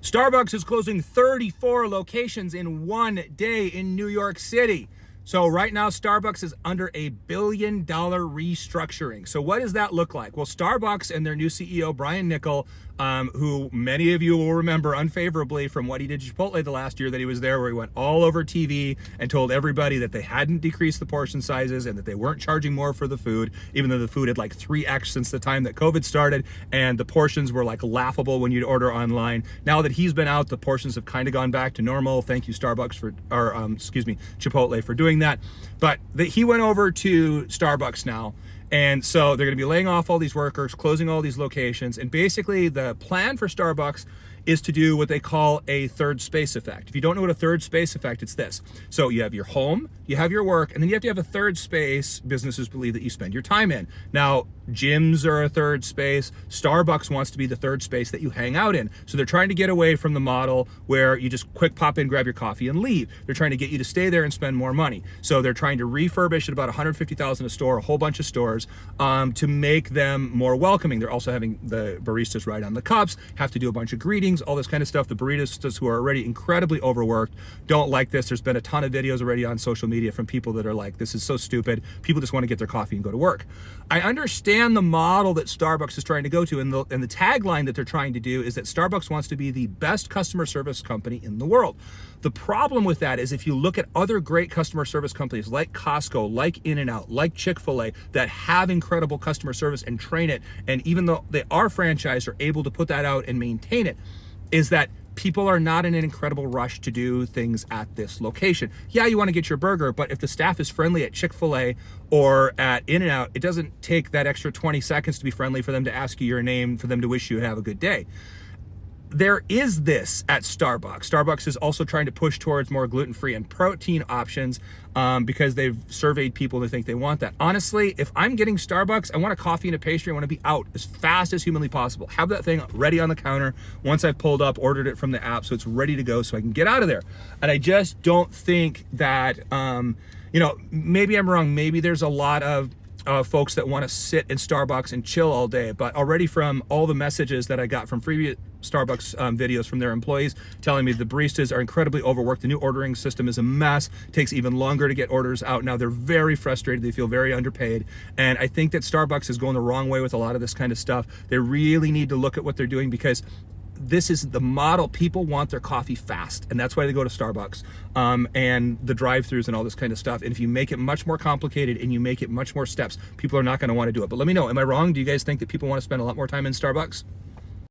Starbucks is closing 34 locations in one day in New York City. So right now, Starbucks is under $1 billion restructuring. So what does that look like? Well, Starbucks and their new CEO, Brian Niccol, who many of you will remember unfavorably from what he did at Chipotle the last year that he was there, where he went all over TV and told everybody that they hadn't decreased the portion sizes and that they weren't charging more for the food, even though the food had like 3x since the time that COVID started, and the portions were like laughable when you'd order online. Now that he's been out, the portions have kind of gone back to normal. Thank you, Starbucks, Chipotle for doing that. But he went over to Starbucks now. And so they're going to be laying off all these workers, closing all these locations. And basically the plan for Starbucks is to do what they call a third space effect. If you don't know what a third space effect, it's this. So you have your home, you have your work, and then you have to have a third space businesses believe that you spend your time in. Now, gyms are a third space. Starbucks wants to be the third space that you hang out in. So they're trying to get away from the model where you just quick pop in, grab your coffee and leave. They're trying to get you to stay there and spend more money. So they're trying to refurbish at about $150,000 a store, a whole bunch of stores, to make them more welcoming. They're also having the baristas write on the cups, have to do a bunch of greetings, all this kind of stuff. The baristas, who are already incredibly overworked, don't like this. There's been a ton of videos already on social media from people that are like, this is so stupid. People just want to get their coffee and go to work. I understand the model that Starbucks is trying to go to, and the tagline that they're trying to do is that Starbucks wants to be the best customer service company in the world. The problem with that is if you look at other great customer service companies like Costco, like In-N-Out, like Chick-fil-A, that have incredible customer service and train it, and even though they are franchised, are able to put that out and maintain it, is that people are not in an incredible rush to do things at this location. Yeah, you want to get your burger, but if the staff is friendly at Chick-fil-A or at In-N-Out, it doesn't take that extra 20 seconds to be friendly for them to ask you your name, for them to wish you have a good day. There is this at Starbucks. Starbucks is also trying to push towards more gluten-free and protein options because they've surveyed people who think they want that. Honestly, if I'm getting Starbucks, I want a coffee and a pastry. I want to be out as fast as humanly possible. Have that thing ready on the counter once I've pulled up, ordered it from the app, so it's ready to go so I can get out of there. And I just don't think that, maybe I'm wrong. Maybe there's a lot of folks that want to sit in Starbucks and chill all day, but already from all the messages that I got from previous Starbucks videos from their employees telling me the baristas are incredibly overworked, the new ordering system is a mess, takes even longer to get orders out now. They're very frustrated, they feel very underpaid, and I think that Starbucks is going the wrong way with a lot of this kind of stuff. They really need to look at what they're doing, because this is the model. People want their coffee fast, and that's why they go to Starbucks, and the drive-thrus and all this kind of stuff. And if you make it much more complicated and you make it much more steps, people are not going to want to do it. But let me know, am I wrong? Do you guys think that people want to spend a lot more time in Starbucks?